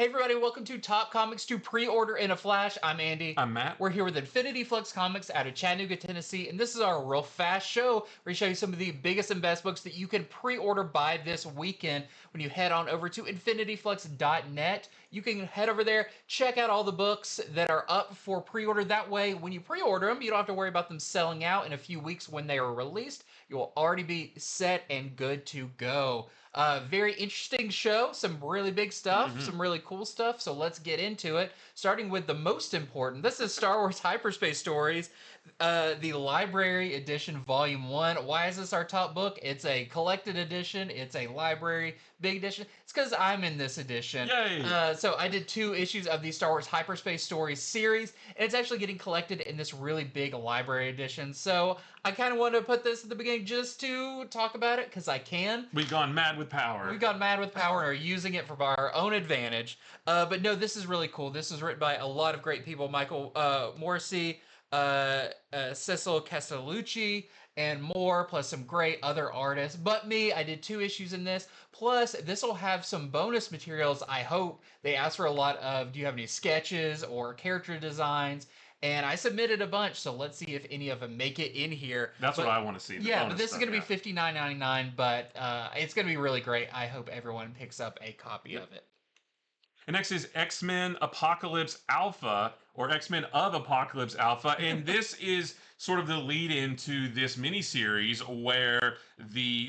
everybody, welcome to Top Comics to Pre-Order in a Flash. I'm Andy. I'm Matt. We're here with Infinity Flux Comics out of Chattanooga, Tennessee, and this is our real fast show where we show you some of the biggest and best books that you can pre-order by this weekend. When you head on over to infinityflux.net, you can head over there, check out all the books that are up for pre-order. That way, when you pre-order them, you don't have to worry about them selling out in a few weeks when they are released. You'll already be set and good to go. Very interesting show, some really big stuff, some really cool stuff, so let's get into it. Starting with the most important, this is Star Wars Hyperspace Stories, the Library Edition Volume 1. Why is this our top book? It's a collected edition, it's a library big edition. It's because I'm in this edition. Yay! So I did 2 issues of the Star Wars Hyperspace Stories series, and it's actually getting collected in this really big library edition. So I kind of wanted to put this at the beginning just to talk about it, because I can. We've gone mad with power. We've gone mad with power and are using it for our own advantage. But no, this is really cool. This is written by a lot of great people. Michael Morrissey, Cecil Castellucci, and more, plus some great other artists. But me, I did 2 issues in this. Plus, this will have some bonus materials, I hope. They asked for a lot of, do you have any sketches or character designs? And I submitted a bunch, so let's see if any of them make it in here. That's what I want to see. But this is going to be $59.99, but it's going to be really great. I hope everyone picks up a copy of it. And next is X-Men Apocalypse Alpha, or X-Men of Apocalypse Alpha, and this is sort of the lead into this miniseries where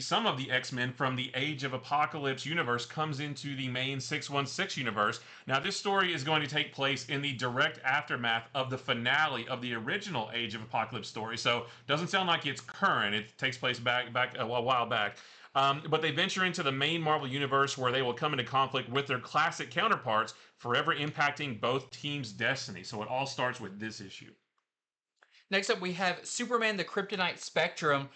some of the X-Men from the Age of Apocalypse universe comes into the main 616 universe. Now, this story is going to take place in the direct aftermath of the finale of the original Age of Apocalypse story, so it doesn't sound like it's current. It takes place back a while back. But they venture into the main Marvel universe where they will come into conflict with their classic counterparts, forever impacting both teams' destiny. So it all starts with this issue. Next up, we have Superman the Kryptonite Spectrum.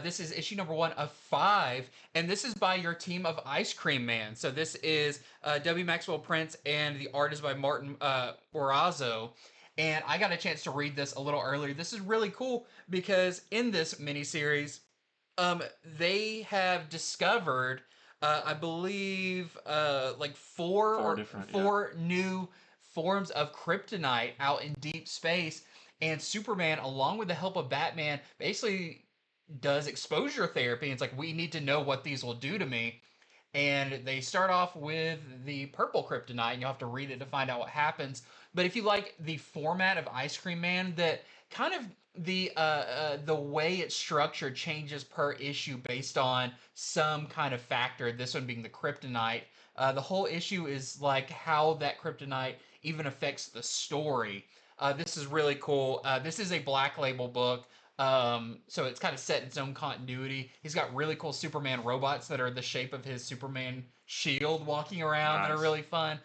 This is issue number 1 of 5, and this is by your team of Ice Cream Man. So this is W. Maxwell Prince, and the art is by Martin Morazzo. And I got a chance to read this a little earlier. This is really cool because in this miniseries, they have discovered, I believe, like four new forms of kryptonite out in deep space, and Superman, along with the help of Batman, basically does exposure therapy. It's like, we need to know what these will do to me. And they start off with the purple kryptonite, and you'll have to read it to find out what happens. But if you like the format of Ice Cream Man, that kind of the way it's structured changes per issue based on some kind of factor, this one being the kryptonite. The whole issue is like how that kryptonite even affects the story. This is really cool. This is a Black Label book. So it's kind of set in its own continuity. He's got really cool Superman robots that are the shape of his Superman shield walking around that are really fun.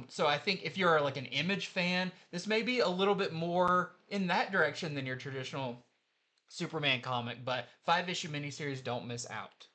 So I think if you're like an Image fan, this may be a little bit more in that direction than your traditional Superman comic, but 5-issue miniseries, don't miss out.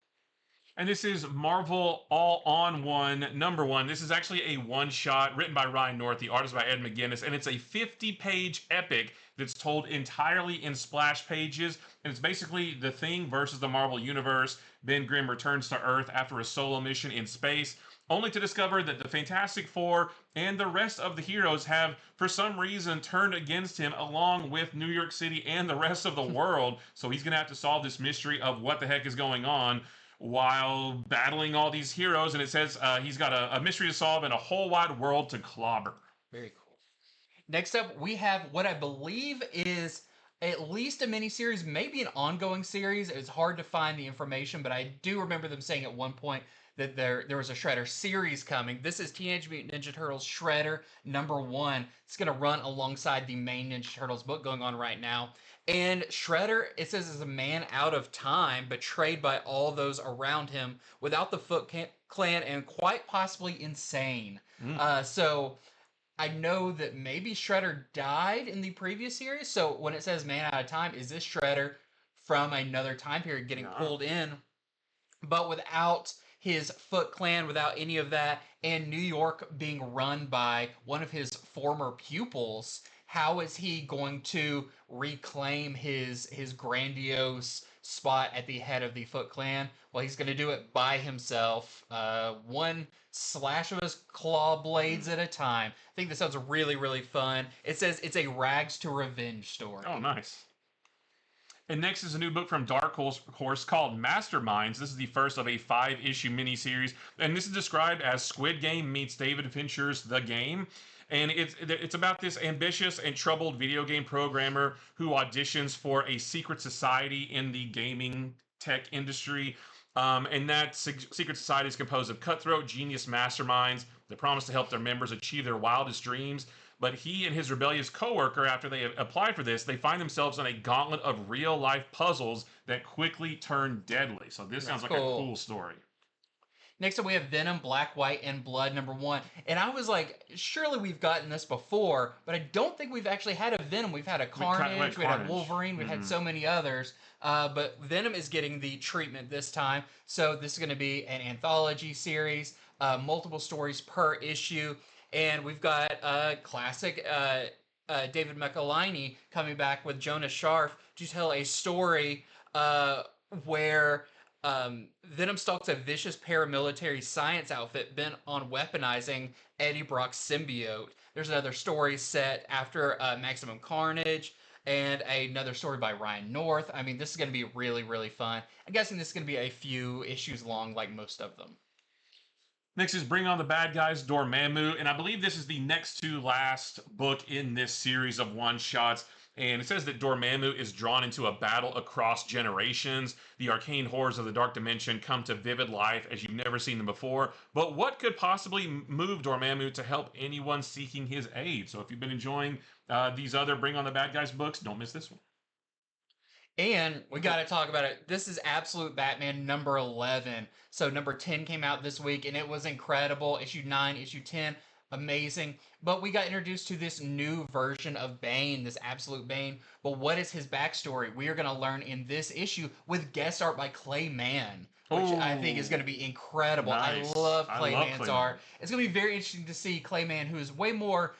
And this is Marvel All-on-One #1. This is actually a one-shot written by Ryan North. The art is by Ed McGuinness, and it's a 50-page epic that's told entirely in splash pages. And it's basically the Thing versus the Marvel Universe. Ben Grimm returns to Earth after a solo mission in space, only to discover that the Fantastic Four and the rest of the heroes have, for some reason, turned against him, along with New York City and the rest of the world. So he's going to have to solve this mystery of what the heck is going on while battling all these heroes. And it says he's got a mystery to solve and a whole wide world to clobber. Very cool. Next up, we have what I believe is at least a miniseries, maybe an ongoing series. It's hard to find the information, but I do remember them saying at one point that there was a Shredder series coming. This is Teenage Mutant Ninja Turtles Shredder #1. It's going to run alongside the main Ninja Turtles book going on right now. And Shredder, it says, is a man out of time, betrayed by all those around him, without the Foot Clan, and quite possibly insane. So I know that maybe Shredder died in the previous series. So when it says man out of time, is this Shredder from another time period getting pulled in, but without his Foot Clan, without any of that, and New York being run by one of his former pupils? How is he going to reclaim his grandiose spot at the head of the Foot Clan. Well, he's going to do it by himself, one slash of his claw blades at a time. I think this sounds really, really fun. It says it's a rags to revenge story. Oh, nice. And next is a new book from Dark Horse called Masterminds. This is the first of a 5-issue miniseries, and this is described as Squid Game meets David Fincher's The Game. And it's about this ambitious and troubled video game programmer who auditions for a secret society in the gaming tech industry. And that secret society is composed of cutthroat genius masterminds that promise to help their members achieve their wildest dreams. But he and his rebellious coworker, after they apply for this, they find themselves on a gauntlet of real-life puzzles that quickly turn deadly. So this sounds like a cool story. Next up, we have Venom, Black, White, and Blood #1. And I was like, surely we've gotten this before, but I don't think we've actually had a Venom. We've had a Carnage, we had Wolverine, we've had so many others. But Venom is getting the treatment this time. So this is going to be an anthology series, multiple stories per issue. And we've got classic David McElhinney coming back with Jonas Scharf to tell a story where Venom stalks a vicious paramilitary science outfit bent on weaponizing Eddie Brock's symbiote. There's another story set after Maximum Carnage, and another story by Ryan North. I mean, this is going to be really, really fun. I'm guessing this is going to be a few issues long, like most of them. Next is Bring On the Bad Guys, Dormammu, and I believe this is the next to last book in this series of one-shots. And it says that Dormammu is drawn into a battle across generations. The arcane horrors of the Dark Dimension come to vivid life as you've never seen them before. But what could possibly move Dormammu to help anyone seeking his aid? So if you've been enjoying these other Bring On the Bad Guys books, don't miss this one. And we got to talk about it. This is Absolute Batman #11. So number 10 came out this week, and it was incredible. Issue 9, issue 10, amazing. But we got introduced to this new version of Bane, this Absolute Bane. But what is his backstory? We are going to learn in this issue with guest art by Clay Mann, which I think is going to be incredible. Nice. I love Clay Mann's art. It's going to be very interesting to see Clay Mann, who is way more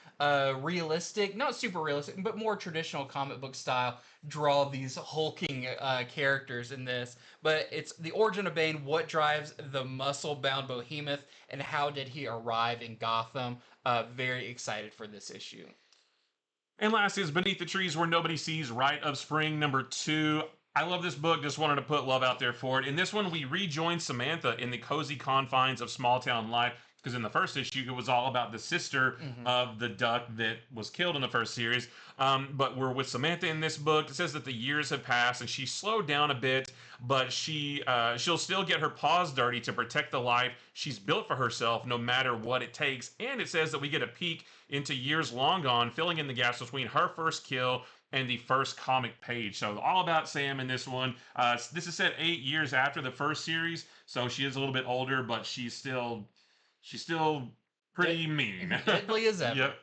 realistic, not super realistic, but more traditional comic book style, draw these hulking characters in this. But it's the origin of Bane, what drives the muscle-bound behemoth, and how did he arrive in Gotham. Very excited for this issue. And last is Beneath the Trees Where Nobody Sees, Rite of Spring #2. I love this book, just wanted to put love out there for it. In this one, we rejoin Samantha in the cozy confines of small town life, because in the first issue, it was all about the sister of the Duck that was killed in the first series. But we're with Samantha in this book. It says that the years have passed and she's slowed down a bit, but she'll still get her paws dirty to protect the life she's built for herself, no matter what it takes. And it says that we get a peek into years long gone, filling in the gaps between her first kill and the first comic page. So all about Sam in this one. This is set 8 years after the first series, so she is a little bit older, but she's still pretty mean. Deadly as ever. Yep.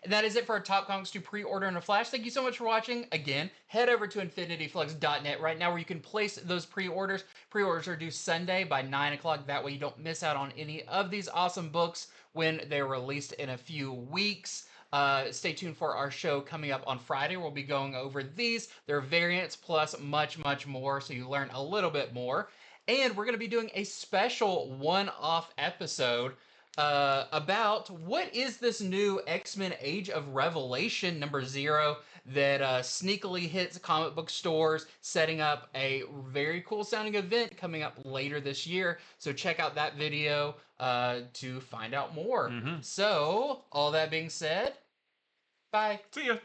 And that is it for our top comics to pre-order in a flash. Thank you so much for watching. Again, head over to infinityflux.net right now where you can place those pre-orders. Pre-orders are due Sunday by 9 o'clock. That way you don't miss out on any of these awesome books when they're released in a few weeks. Stay tuned for our show coming up on Friday. We'll be going over these, their variants, plus much, much more, so you learn a little bit more. And we're going to be doing a special one-off episode about what is this new X-Men Age of Revelation #0 that sneakily hits comic book stores, setting up a very cool sounding event coming up later this year. So check out that video to find out more. So, all that being said, bye. See ya.